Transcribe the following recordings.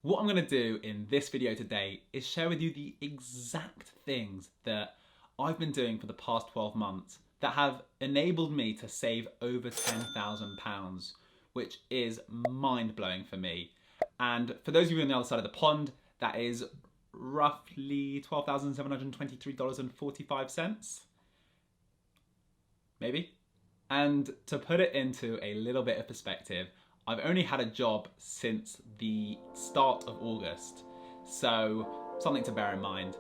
What I'm gonna do in this video today is share with you the exact things that I've been doing for the past 12 months that have enabled me to save over £10,000, which is mind-blowing for me. And for those of you on the other side of the pond, that is roughly $12,723.45, maybe? And to put it into a little bit of perspective, I've only had a job since the start of August, so something to bear in mind.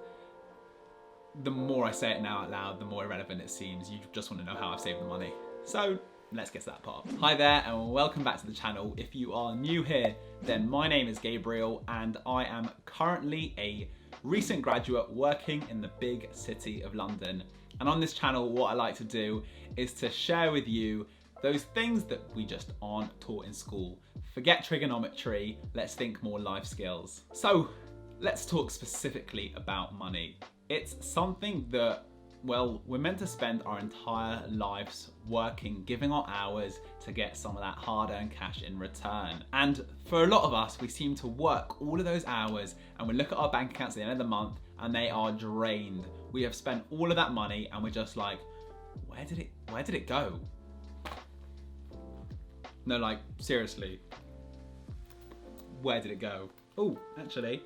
The more I say it now out loud, the more irrelevant it seems. You just want to know how I've saved the money. So let's get to that part. Hi there and welcome back to the channel. If you are new here, then my name is Gabriel and I am currently a recent graduate working in the big city of London. And on this channel, what I like to do is to share with you those things that we just aren't taught in school. Forget trigonometry, let's think more life skills. So let's talk specifically about money. It's something that, well, we're meant to spend our entire lives working, giving our hours to get some of that hard-earned cash in return. And for a lot of us, we seem to work all of those hours and we look at our bank accounts at the end of the month and they are drained. We have spent all of that money and we're just like, where did it go? No, like, seriously, where did it go? Oh, actually,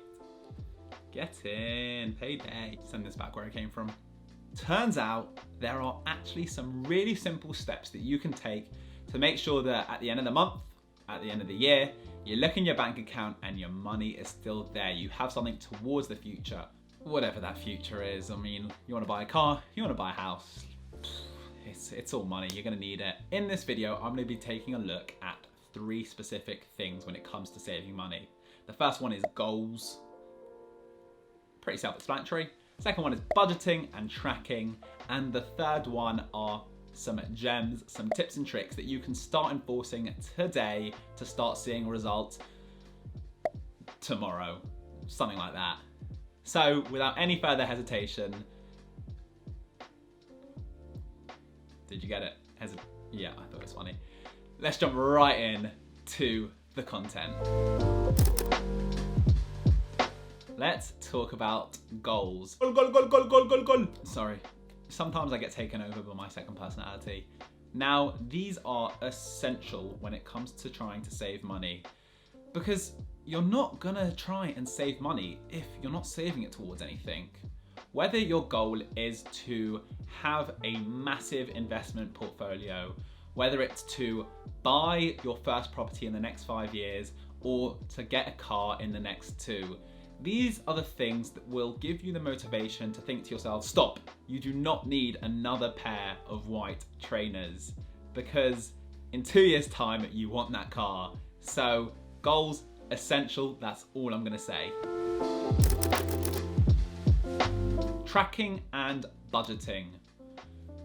get in, payday. Send this back where it came from. Turns out there are actually some really simple steps that you can take to make sure that at the end of the month, at the end of the year, you look in your bank account and your money is still there. You have something towards the future, whatever that future is. I mean, you wanna buy a car, you wanna buy a house. It's all money, you're gonna need it. In this video, I'm gonna be taking a look at 3 specific things when it comes to saving money. The first one is goals. Pretty self-explanatory. Second one is budgeting and tracking. And the third one are some gems, some tips and tricks that you can start enforcing today to start seeing results tomorrow. Something like that. So without any further hesitation, did you get it? Yeah, I thought it was funny. Let's jump right in to the content. Let's talk about goals. Goal. Sorry, sometimes I get taken over by my second personality. Now, these are essential when it comes to trying to save money, because you're not gonna try and save money if you're not saving it towards anything. Whether your goal is to have a massive investment portfolio, whether it's to buy your first property in the next 5 years or to get a car in the next 2, these are the things that will give you the motivation to think to yourself, stop, you do not need another pair of white trainers because in 2 years' time you want that car. So goals, essential, that's all I'm gonna say. Tracking and budgeting.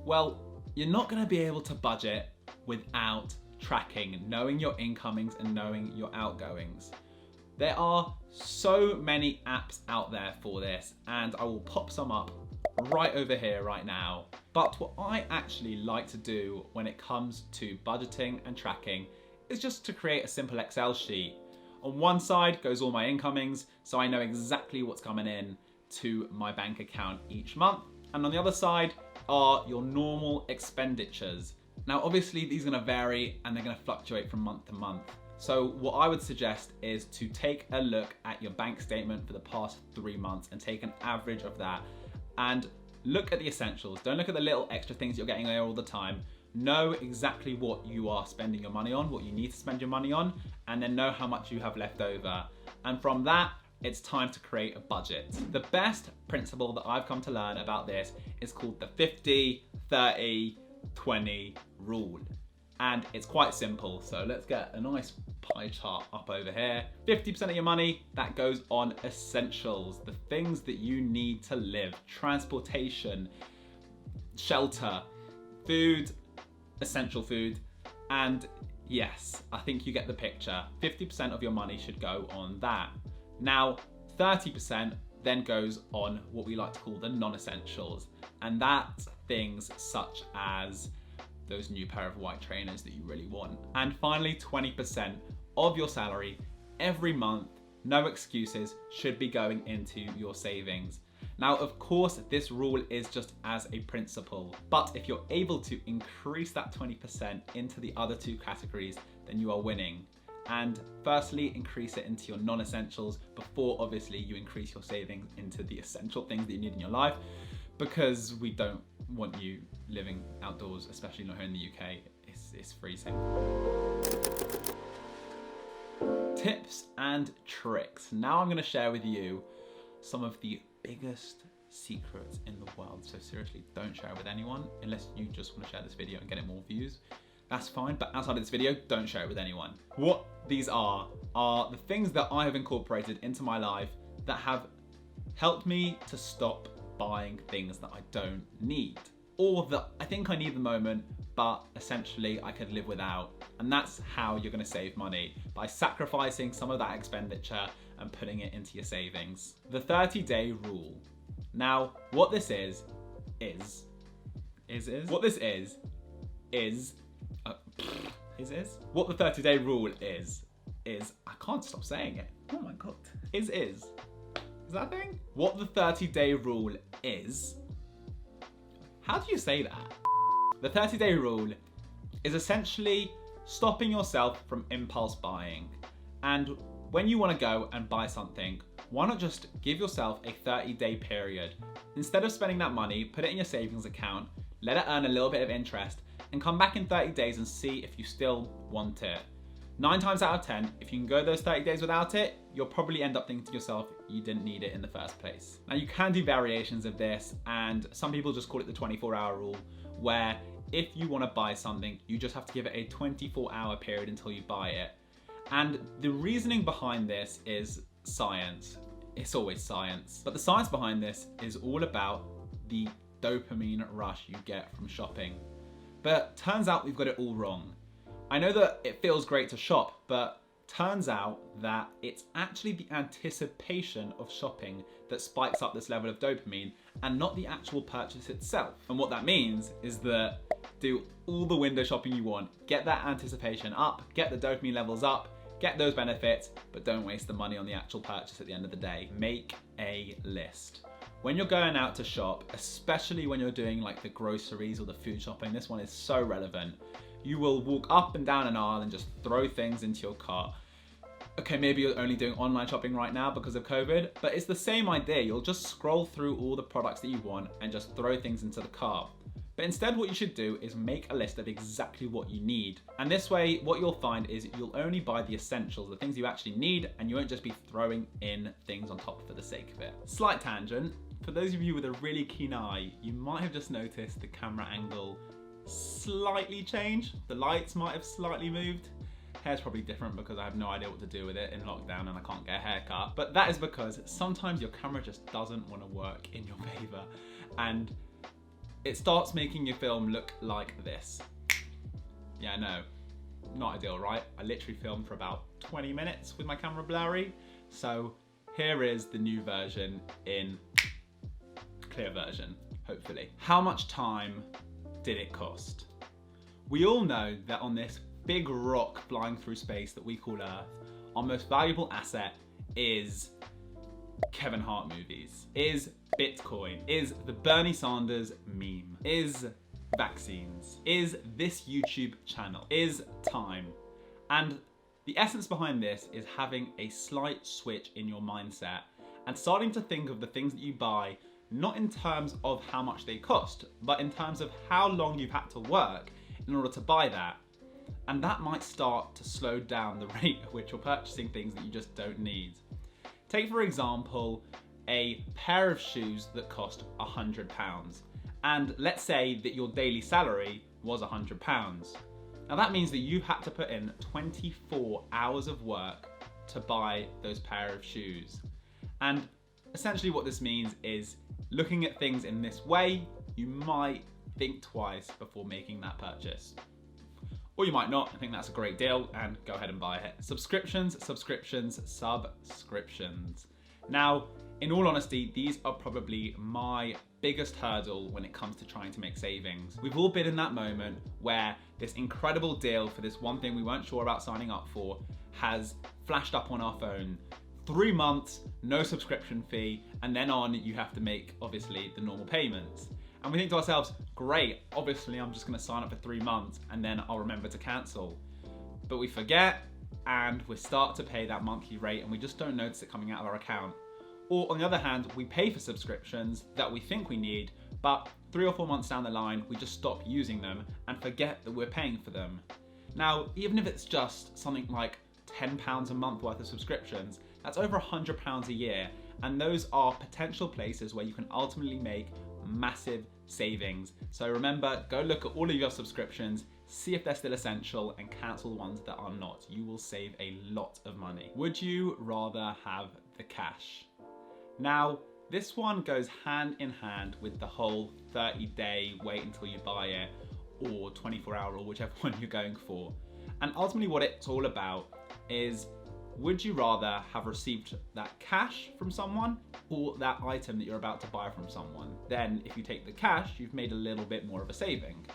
Well, you're not gonna be able to budget without tracking, knowing your incomings and knowing your outgoings. There are so many apps out there for this, and I will pop some up right over here right now. But what I actually like to do when it comes to budgeting and tracking is just to create a simple Excel sheet. On one side goes all my incomings, so I know exactly what's coming in to my bank account each month. And on the other side are your normal expenditures. Now, obviously these are gonna vary and they're gonna fluctuate from month to month. So what I would suggest is to take a look at your bank statement for the past 3 months and take an average of that and look at the essentials. Don't look at the little extra things you're getting there all the time. Know exactly what you are spending your money on, what you need to spend your money on, and then know how much you have left over. And from that, it's time to create a budget. The best principle that I've come to learn about this is called the 50-30-20 rule. And it's quite simple. So let's get a nice pie chart up over here. 50% of your money, that goes on essentials, the things that you need to live, transportation, shelter, food, essential food, and yes, I think you get the picture. 50% of your money should go on that. Now, 30% then goes on what we like to call the non-essentials, and that's things such as those new pair of white trainers that you really want. And finally, 20% of your salary every month no excuses, should be going into your savings. Now, of course, this rule is just as a principle, but if you're able to increase that 20% into the other two categories, then you are winning. And firstly, increase it into your non-essentials before obviously you increase your savings into the essential things that you need in your life, because we don't want you living outdoors, especially not here in the UK. It's freezing. Tips and tricks. Now I'm going to share with you some of the biggest secrets in the world. So seriously, don't share it with anyone unless you just want to share this video and get it more views. That's fine, but outside of this video, don't share it with anyone. What these are the things that I have incorporated into my life that have helped me to stop buying things that I don't need, or that I think I need at the moment, but essentially I could live without. And that's how you're gonna save money, by sacrificing some of that expenditure and putting it into your savings. The 30-day rule. What this is what the 30-day rule is, I can't stop saying it. Oh my God. Is that a thing? What the 30-day rule is, how do you say that? The 30-day rule is essentially stopping yourself from impulse buying. And when you want to go and buy something, why not just give yourself a 30-day period? Instead of spending that money, put it in your savings account, let it earn a little bit of interest, and come back in 30 days and see if you still want it. 9 times out of 10, if you can go those 30 days without it, you'll probably end up thinking to yourself, you didn't need it in the first place. Now you can do variations of this, and some people just call it the 24-hour rule, where if you want to buy something, you just have to give it a 24-hour period until you buy it. And the reasoning behind this is science. It's always science. But the science behind this is all about the dopamine rush you get from shopping. But turns out we've got it all wrong. I know that it feels great to shop, but turns out that it's actually the anticipation of shopping that spikes up this level of dopamine and not the actual purchase itself. And what that means is that do all the window shopping you want, get that anticipation up, get the dopamine levels up, get those benefits, but don't waste the money on the actual purchase at the end of the day. Make a list. When you're going out to shop, especially when you're doing like the groceries or the food shopping, this one is so relevant. You will walk up and down an aisle and just throw things into your cart. Okay, maybe you're only doing online shopping right now because of COVID, but it's the same idea. You'll just scroll through all the products that you want and just throw things into the cart. But instead what you should do is make a list of exactly what you need. And this way, what you'll find is you'll only buy the essentials, the things you actually need, and you won't just be throwing in things on top for the sake of it. Slight tangent. For those of you with a really keen eye, you might have just noticed the camera angle slightly changed. The lights might have slightly moved. Hair's probably different because I have no idea what to do with it in lockdown and I can't get a haircut. But that is because sometimes your camera just doesn't want to work in your favor, and it starts making your film look like this. Yeah, I know, not ideal, right? I literally filmed for about 20 minutes with my camera blurry. So here is the new version in clear version, hopefully. How much time did it cost? We all know that on this big rock flying through space that we call Earth, our most valuable asset is Kevin Hart movies, is Bitcoin, is the Bernie Sanders meme, is vaccines, is this YouTube channel, is time. And the essence behind this is having a slight switch in your mindset and starting to think of the things that you buy not in terms of how much they cost, but in terms of how long you've had to work in order to buy that. And that might start to slow down the rate at which you're purchasing things that you just don't need. Take, for example, a pair of shoes that cost £100. And let's say that your daily salary was £100. Now that means that you had to put in 24 hours of work to buy those pair of shoes. And essentially what this means is, looking at things in this way, you might think twice before making that purchase. Or you might not, I think that's a great deal, and go ahead and buy it. Subscriptions, subscriptions, subscriptions. Now, in all honesty, these are probably my biggest hurdle when it comes to trying to make savings. We've all been in that moment where this incredible deal for this one thing we weren't sure about signing up for has flashed up on our phone 3 months, no subscription fee, and then on you have to make, obviously, the normal payments. And we think to ourselves, great, obviously I'm just gonna sign up for 3 months and then I'll remember to cancel. But we forget and we start to pay that monthly rate and we just don't notice it coming out of our account. Or on the other hand, we pay for subscriptions that we think we need, but 3 or 4 months down the line, we just stop using them and forget that we're paying for them. Now, even if it's just something like £10 a month worth of subscriptions, that's over £100 a year. And those are potential places where you can ultimately make massive savings. So remember, go look at all of your subscriptions, see if they're still essential and cancel the ones that are not. You will save a lot of money. Would you rather have the cash? Now, this one goes hand in hand with the whole 30-day wait until you buy it or 24-hour or whichever one you're going for. And ultimately what it's all about is, would you rather have received that cash from someone or that item that you're about to buy from someone? Then if you take the cash, you've made a little bit more of a saving.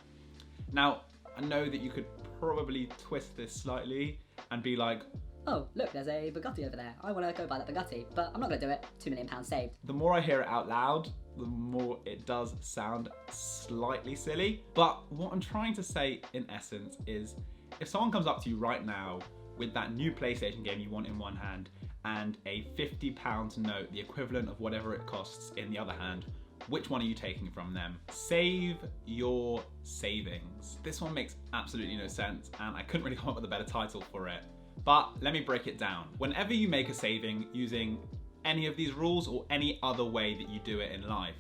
Now, I know that you could probably twist this slightly and be like, oh, look, there's a Bugatti over there. I want to go buy that Bugatti, but I'm not going to do it. £2 million saved. The more I hear it out loud, the more it does sound slightly silly. But what I'm trying to say in essence is, if someone comes up to you right now with that new PlayStation game you want in one hand and a £50 note, the equivalent of whatever it costs, in the other hand, which one are you taking from them? Save your savings. This one makes absolutely no sense and I couldn't really come up with a better title for it. But let me break it down. Whenever you make a saving using any of these rules or any other way that you do it in life,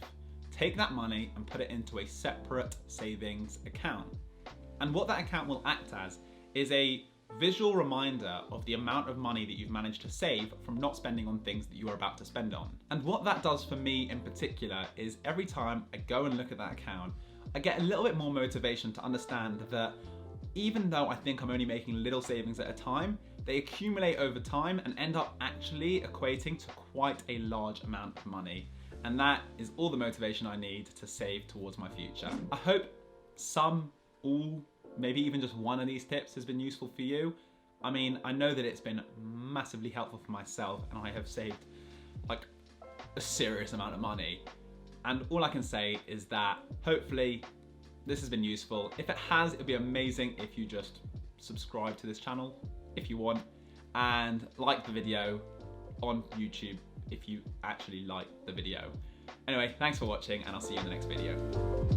take that money and put it into a separate savings account. And what that account will act as is a visual reminder of the amount of money that you've managed to save from not spending on things that you are about to spend on. And what that does for me in particular is every time I go and look at that account, I get a little bit more motivation to understand that even though I think I'm only making little savings at a time, they accumulate over time and end up actually equating to quite a large amount of money. And that is all the motivation I need to save towards my future. I hope some, all, maybe even just one of these tips has been useful for you. I mean, I know that it's been massively helpful for myself and I have saved like a serious amount of money. And all I can say is that hopefully this has been useful. If it has, it'd be amazing if you just subscribe to this channel if you want and like the video on YouTube if you actually like the video. Anyway, thanks for watching and I'll see you in the next video.